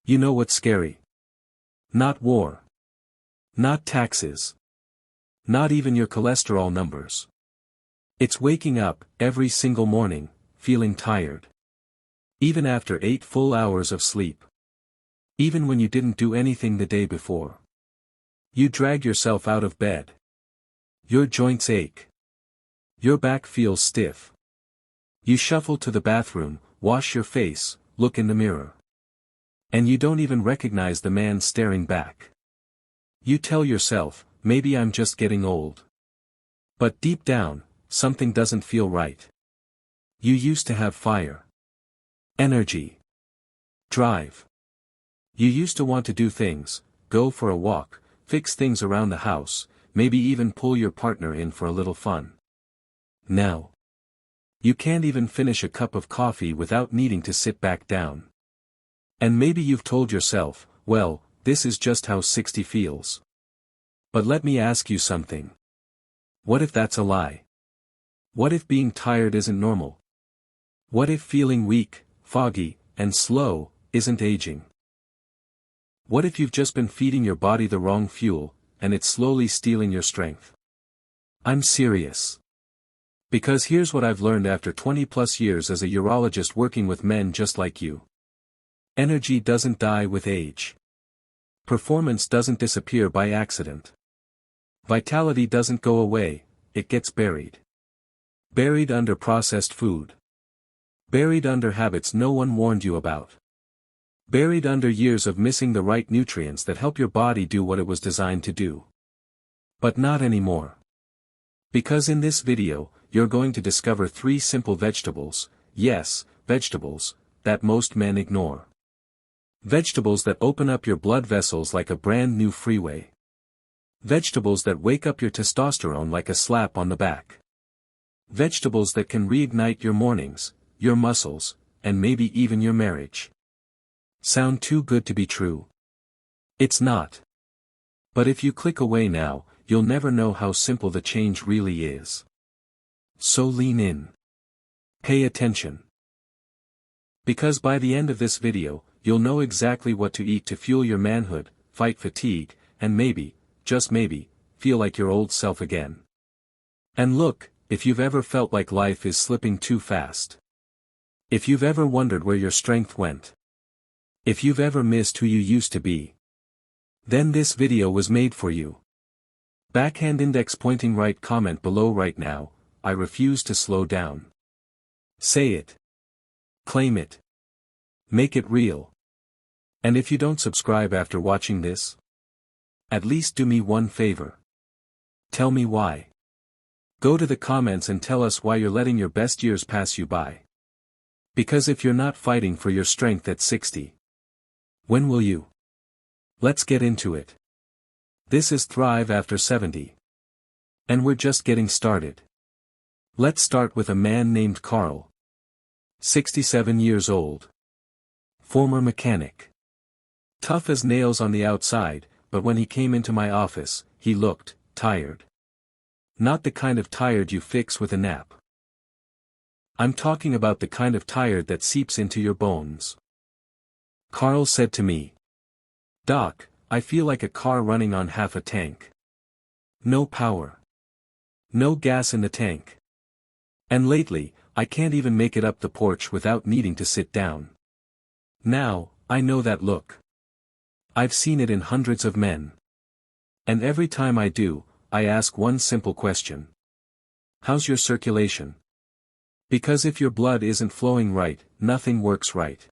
You know what's scary? Not war. Not taxes. Not even your cholesterol numbers. It's waking up, every single morning, feeling tired. Even after 8 full hours of sleep. Even when you didn't do anything the day before. You drag yourself out of bed. Your joints ache. Your back feels stiff. You shuffle to the bathroom, wash your face, look in the mirror. And you don't even recognize the man staring back. You tell yourself, maybe I'm just getting old. But deep down, something doesn't feel right. You used to have fire. Energy. Drive. You used to want to do things, go for a walk, fix things around the house, maybe even pull your partner in for a little fun. Now. You can't even finish a cup of coffee without needing to sit back down. And maybe you've told yourself, well, this is just how 60 feels. But let me ask you something. What if that's a lie? What if being tired isn't normal? What if feeling weak, foggy, and slow, isn't aging? What if you've just been feeding your body the wrong fuel, and it's slowly stealing your strength? I'm serious. Because here's what I've learned after 20+ years as a urologist working with men just like you. Energy doesn't die with age. Performance doesn't disappear by accident. Vitality doesn't go away, it gets buried. Buried under processed food. Buried under habits no one warned you about. Buried under years of missing the right nutrients that help your body do what it was designed to do. But not anymore. Because in this video, you're going to discover 3 simple vegetables, yes, vegetables, that most men ignore. Vegetables that open up your blood vessels like a brand new freeway. Vegetables that wake up your testosterone like a slap on the back. Vegetables that can reignite your mornings, your muscles, and maybe even your marriage. Sound too good to be true? It's not. But if you click away now, you'll never know how simple the change really is. So lean in. Pay attention. Because by the end of this video, you'll know exactly what to eat to fuel your manhood, fight fatigue, and maybe, just maybe, feel like your old self again. And look, if you've ever felt like life is slipping too fast. If you've ever wondered where your strength went. If you've ever missed who you used to be. Then this video was made for you. Backhand index pointing right comment below right now, I refuse to slow down. Say it. Claim it. Make it real. And if you don't subscribe after watching this, at least do me one favor. Tell me why. Go to the comments and tell us why you're letting your best years pass you by. Because if you're not fighting for your strength at 60, when will you? Let's get into it. This is Thrive After 70. And we're just getting started. Let's start with a man named Carl. 67 years old. Former mechanic. Tough as nails on the outside, but when he came into my office, he looked tired. Not the kind of tired you fix with a nap. I'm talking about the kind of tired that seeps into your bones. Carl said to me, "Doc, I feel like a car running on half a tank. No power. No gas in the tank. And lately, I can't even make it up the porch without needing to sit down." Now, I know that look. I've seen it in hundreds of men. And every time I do, I ask one simple question. How's your circulation? Because if your blood isn't flowing right, nothing works right.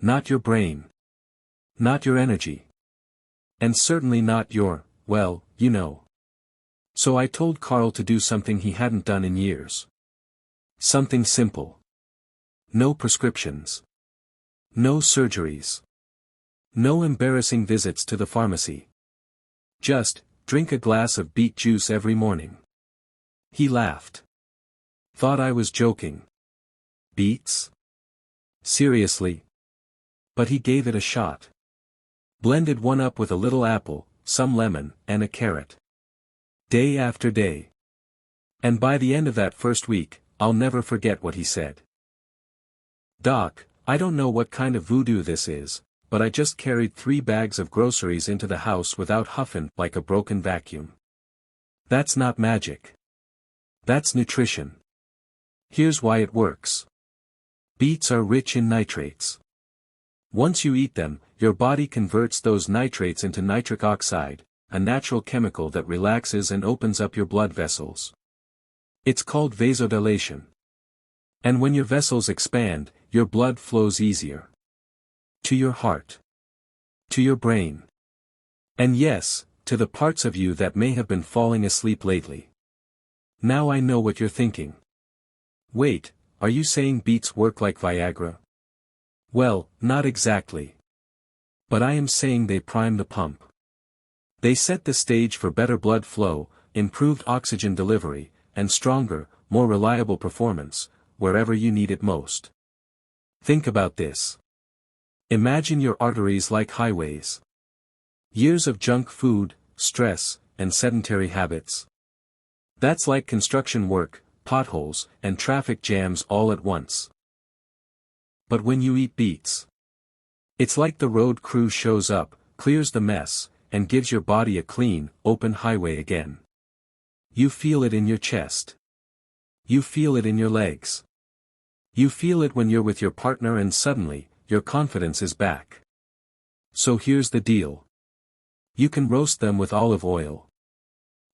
Not your brain. Not your energy. And certainly not your, well, you know. So I told Carl to do something he hadn't done in years. Something simple. No prescriptions. No surgeries. No embarrassing visits to the pharmacy. Just, drink a glass of beet juice every morning. He laughed. Thought I was joking. Beets? Seriously? But he gave it a shot. Blended one up with a little apple, some lemon, and a carrot. Day after day. And by the end of that first week, I'll never forget what he said. "Doc, I don't know what kind of voodoo this is, but I just carried 3 bags of groceries into the house without huffing like a broken vacuum. That's not magic. That's nutrition. Here's why it works. Beets are rich in nitrates. Once you eat them, your body converts those nitrates into nitric oxide, a natural chemical that relaxes and opens up your blood vessels. It's called vasodilation. And when your vessels expand, your blood flows easier. To your heart. To your brain. And yes, to the parts of you that may have been falling asleep lately. Now I know what you're thinking. Wait, are you saying beets work like Viagra? Well, not exactly. But I am saying they prime the pump. They set the stage for better blood flow, improved oxygen delivery, and stronger, more reliable performance, wherever you need it most. Think about this. Imagine your arteries like highways. Years of junk food, stress, and sedentary habits. That's like construction work, potholes, and traffic jams all at once. But when you eat beets, it's like the road crew shows up, clears the mess, and gives your body a clean, open highway again. You feel it in your chest. You feel it in your legs. You feel it when you're with your partner and suddenly, your confidence is back. So here's the deal. You can roast them with olive oil.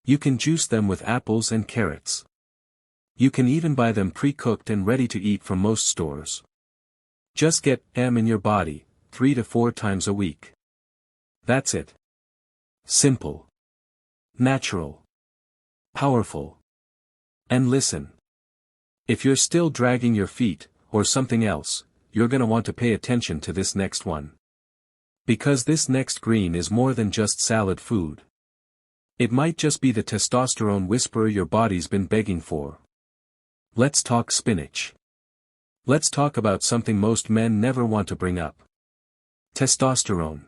You can juice them with apples and carrots. You can even buy them pre-cooked and ready to eat from most stores. Just get them in your body, 3 to 4 times a week. That's it. Simple. Natural. Powerful. And listen. If you're still dragging your feet, or something else, you're gonna want to pay attention to this next one. Because this next green is more than just salad food. It might just be the testosterone whisperer your body's been begging for. Let's talk spinach. Let's talk about something most men never want to bring up. Testosterone.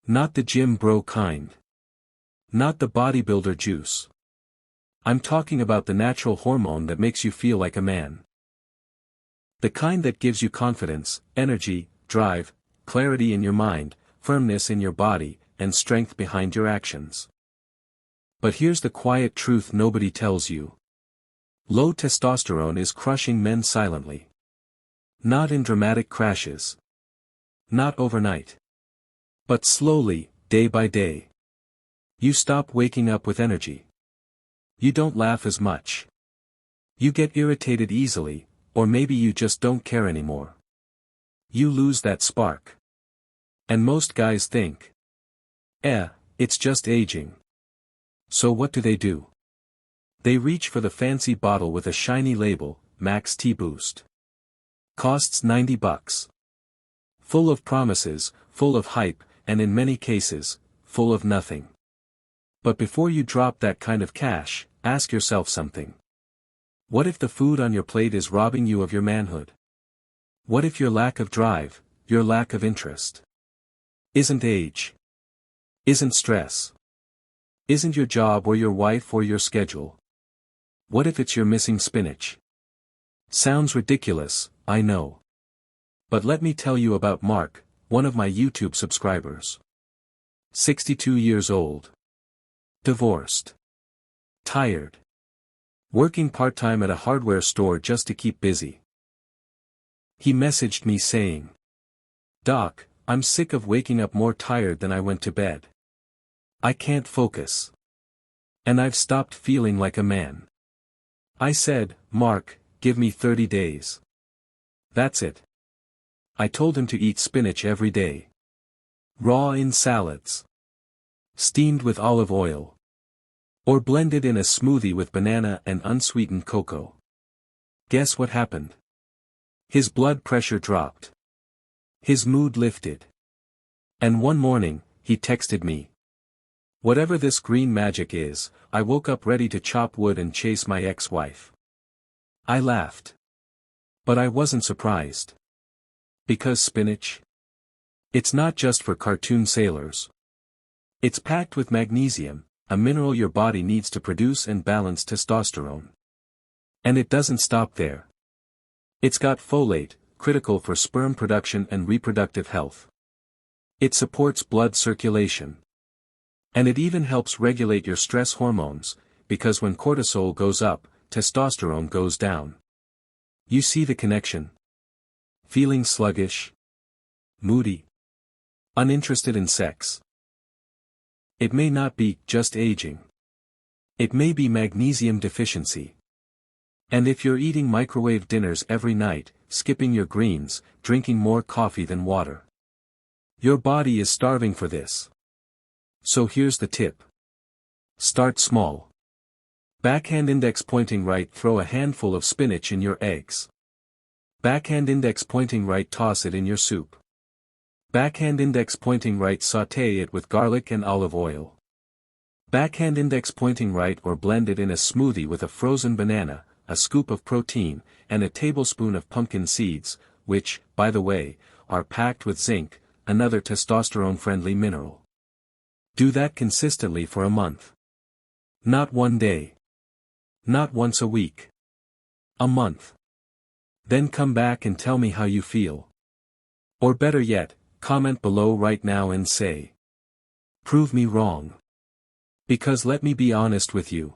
Not the gym bro kind. Not the bodybuilder juice. I'm talking about the natural hormone that makes you feel like a man. The kind that gives you confidence, energy, drive, clarity in your mind, firmness in your body, and strength behind your actions. But here's the quiet truth nobody tells you. Low testosterone is crushing men silently. Not in dramatic crashes. Not overnight. But slowly, day by day. You stop waking up with energy. You don't laugh as much. You get irritated easily, or maybe you just don't care anymore. You lose that spark. And most guys think, it's just aging. So what do? They reach for the fancy bottle with a shiny label, Max T-Boost. Costs $90. Full of promises, full of hype, and in many cases, full of nothing. But before you drop that kind of cash, ask yourself something. What if the food on your plate is robbing you of your manhood? What if your lack of drive, your lack of interest, isn't age? Isn't stress? Isn't your job or your wife or your schedule? What if it's your missing spinach? Sounds ridiculous, I know. But let me tell you about Mark, one of my YouTube subscribers. 62 years old. Divorced. Tired. Working part-time at a hardware store just to keep busy. He messaged me saying, "Doc, I'm sick of waking up more tired than I went to bed. I can't focus. And I've stopped feeling like a man." I said, "Mark, give me 30 days. That's it." I told him to eat spinach every day. Raw in salads. Steamed with olive oil. Or blended in a smoothie with banana and unsweetened cocoa. Guess what happened? His blood pressure dropped. His mood lifted. And one morning, he texted me. Whatever this green magic is, I woke up ready to chop wood and chase my ex-wife. I laughed. But I wasn't surprised. Because spinach? It's not just for cartoon sailors. It's packed with magnesium, a mineral your body needs to produce and balance testosterone. And it doesn't stop there. It's got folate, critical for sperm production and reproductive health. It supports blood circulation. And it even helps regulate your stress hormones, because when cortisol goes up, testosterone goes down. You see the connection? Feeling sluggish? Moody? Uninterested in sex? It may not be just aging. It may be magnesium deficiency. And if you're eating microwave dinners every night, skipping your greens, drinking more coffee than water, your body is starving for this. So here's the tip. Start small. Backhand index pointing right, throw a handful of spinach in your eggs. Backhand index pointing right, toss it in your soup. Backhand index pointing right, sauté it with garlic and olive oil. Backhand index pointing right, or blend it in a smoothie with a frozen banana, a scoop of protein, and a tablespoon of pumpkin seeds, which, by the way, are packed with zinc, another testosterone-friendly mineral. Do that consistently for a month. Not one day. Not once a week. A month. Then come back and tell me how you feel. Or better yet, comment below right now and say, prove me wrong. Because let me be honest with you.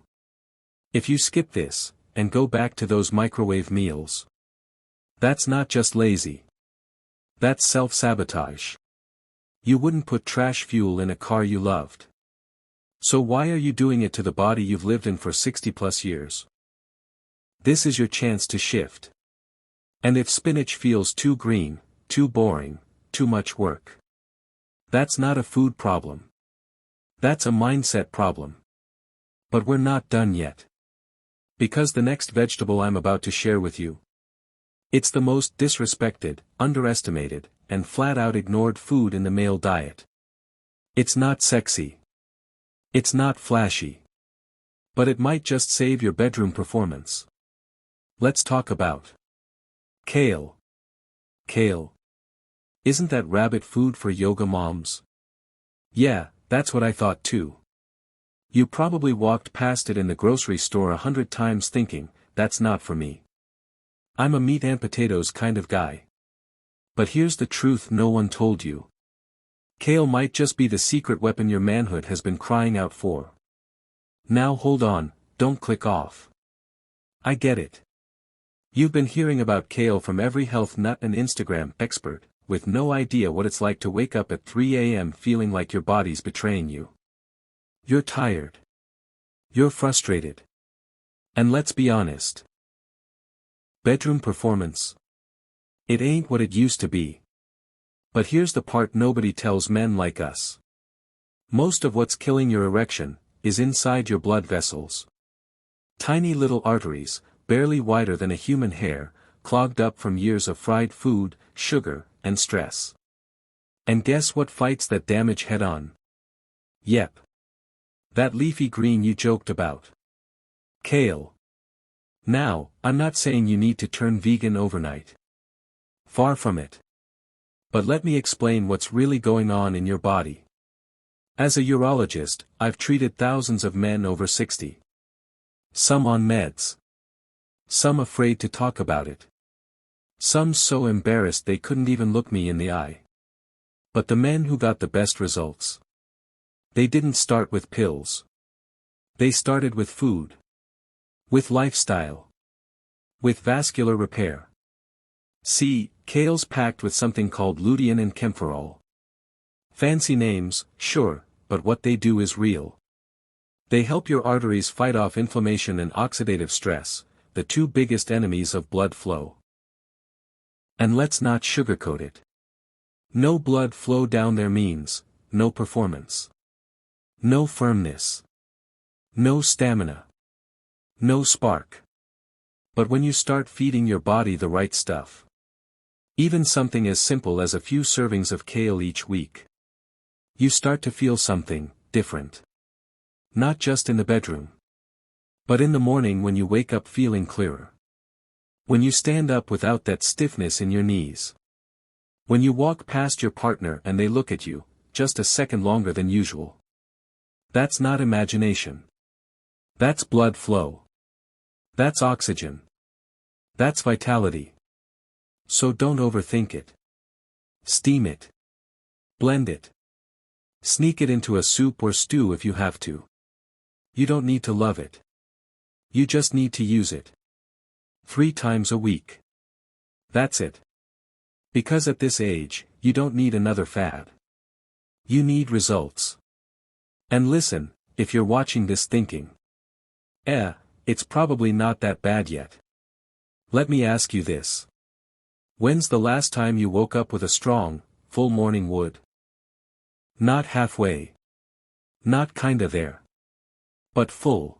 If you skip this, and go back to those microwave meals, that's not just lazy. That's self-sabotage. You wouldn't put trash fuel in a car you loved. So why are you doing it to the body you've lived in for 60+ years? This is your chance to shift. And if spinach feels too green, too boring, too much work, that's not a food problem. That's a mindset problem. But we're not done yet. Because the next vegetable I'm about to share with you, it's the most disrespected, underestimated, and flat-out ignored food in the male diet. It's not sexy. It's not flashy. But it might just save your bedroom performance. Let's talk about kale. Kale. Isn't that rabbit food for yoga moms? Yeah, that's what I thought too. You probably walked past it in the grocery store 100 times thinking, that's not for me. I'm a meat and potatoes kind of guy. But here's the truth no one told you. Kale might just be the secret weapon your manhood has been crying out for. Now hold on, don't click off. I get it. You've been hearing about kale from every health nut and Instagram expert, with no idea what it's like to wake up at 3 a.m. feeling like your body's betraying you. You're tired. You're frustrated. And let's be honest. Bedroom performance. It ain't what it used to be. But here's the part nobody tells men like us. Most of what's killing your erection is inside your blood vessels. Tiny little arteries, barely wider than a human hair, clogged up from years of fried food, sugar, and stress. And guess what fights that damage head-on? Yep. That leafy green you joked about. Kale. Now, I'm not saying you need to turn vegan overnight. Far from it. But let me explain what's really going on in your body. As a urologist, I've treated thousands of men over 60. Some on meds. Some afraid to talk about it. Some so embarrassed they couldn't even look me in the eye. But the men who got the best results, they didn't start with pills. They started with food. With lifestyle. With vascular repair. See, kale's packed with something called lutein and camphorol. Fancy names, sure, but what they do is real. They help your arteries fight off inflammation and oxidative stress, the two biggest enemies of blood flow. And let's not sugarcoat it. No blood flow down there means, no performance. No firmness. No stamina. No spark. But when you start feeding your body the right stuff, even something as simple as a few servings of kale each week, you start to feel something different. Not just in the bedroom, but in the morning when you wake up feeling clearer. When you stand up without that stiffness in your knees. When you walk past your partner and they look at you, just a second longer than usual. That's not imagination. That's blood flow. That's oxygen. That's vitality. So don't overthink it. Steam it. Blend it. Sneak it into a soup or stew if you have to. You don't need to love it. You just need to use it. 3 times a week. That's it. Because at this age, you don't need another fad. You need results. And listen, if you're watching this thinking, it's probably not that bad yet. Let me ask you this. When's the last time you woke up with a strong, full morning wood? Not halfway. Not kinda there. But full.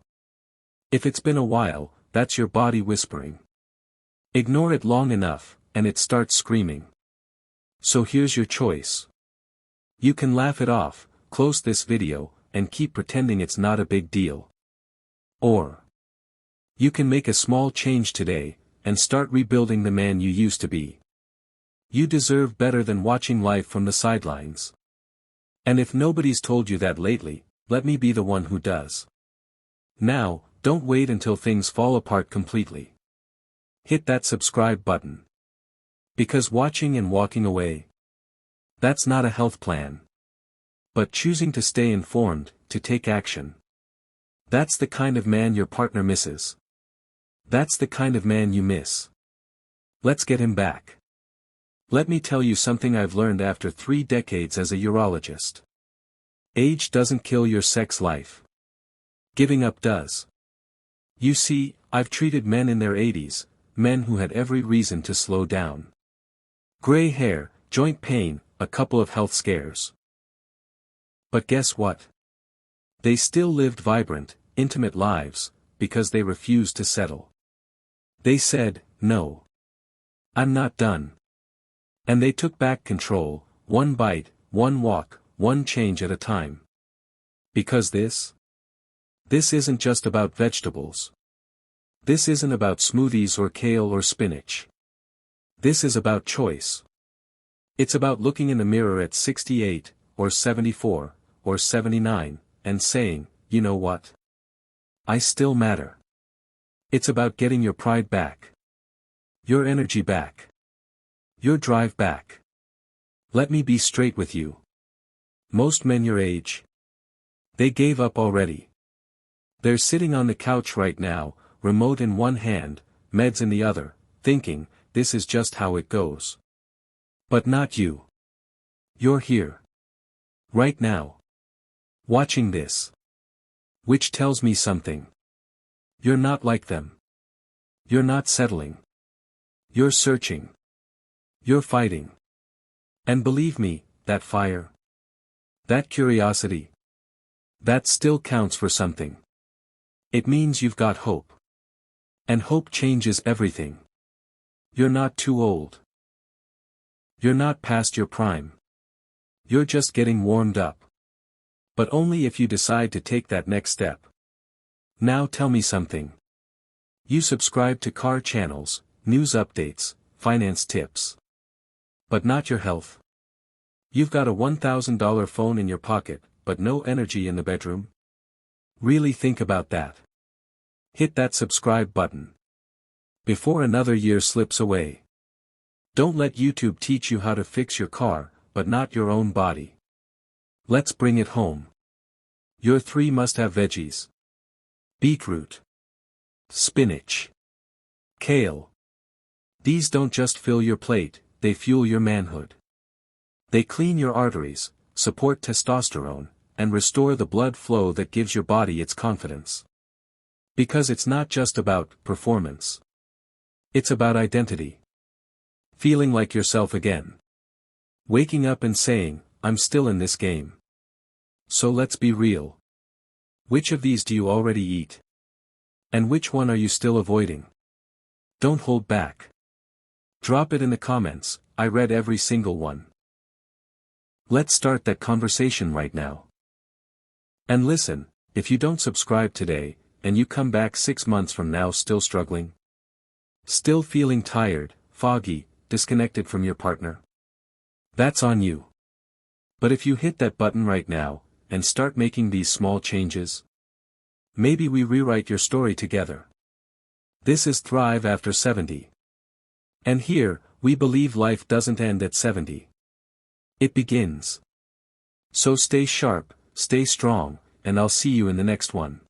If it's been a while, that's your body whispering. Ignore it long enough, and it starts screaming. So here's your choice. You can laugh it off, close this video, and keep pretending it's not a big deal. Or you can make a small change today, and start rebuilding the man you used to be. You deserve better than watching life from the sidelines. And if nobody's told you that lately, let me be the one who does. Now, don't wait until things fall apart completely. Hit that subscribe button. Because watching and walking away, that's not a health plan. But choosing to stay informed, to take action. That's the kind of man your partner misses. That's the kind of man you miss. Let's get him back. Let me tell you something I've learned after 3 decades as a urologist. Age doesn't kill your sex life. Giving up does. You see, I've treated men in their 80s, men who had every reason to slow down. Gray hair, joint pain, a couple of health scares. But guess what? They still lived vibrant, intimate lives, because they refused to settle. They said, no. I'm not done. And they took back control, one bite, one walk, one change at a time. Because this isn't just about vegetables. This isn't about smoothies or kale or spinach. This is about choice. It's about looking in the mirror at 68, or 74, or 79, and saying, you know what? I still matter. It's about getting your pride back. Your energy back. Your drive back. Let me be straight with you. Most men your age, they gave up already. They're sitting on the couch right now, remote in one hand, meds in the other, thinking, this is just how it goes. But not you. You're here. Right now. Watching this. Which tells me something. You're not like them. You're not settling. You're searching. You're fighting. And believe me, that fire, that curiosity, that still counts for something. It means you've got hope. And hope changes everything. You're not too old. You're not past your prime. You're just getting warmed up. But only if you decide to take that next step. Now tell me something. You subscribe to car channels, news updates, finance tips. But not your health. You've got a $1,000 phone in your pocket, but no energy in the bedroom? Really think about that. Hit that subscribe button. Before another year slips away. Don't let YouTube teach you how to fix your car, but not your own body. Let's bring it home. Your 3 must-have veggies. Beetroot. Spinach. Kale. These don't just fill your plate, they fuel your manhood. They clean your arteries, support testosterone, and restore the blood flow that gives your body its confidence. Because it's not just about performance. It's about identity. Feeling like yourself again. Waking up and saying, I'm still in this game. So let's be real. Which of these do you already eat? And which one are you still avoiding? Don't hold back. Drop it in the comments, I read every single one. Let's start that conversation right now. And listen, if you don't subscribe today, and you come back 6 months from now still struggling, still feeling tired, foggy, disconnected from your partner, that's on you. But if you hit that button right now, and start making these small changes, maybe we rewrite your story together. This is Thrive After 70. And here, we believe life doesn't end at 70. It begins. So stay sharp, stay strong, and I'll see you in the next one.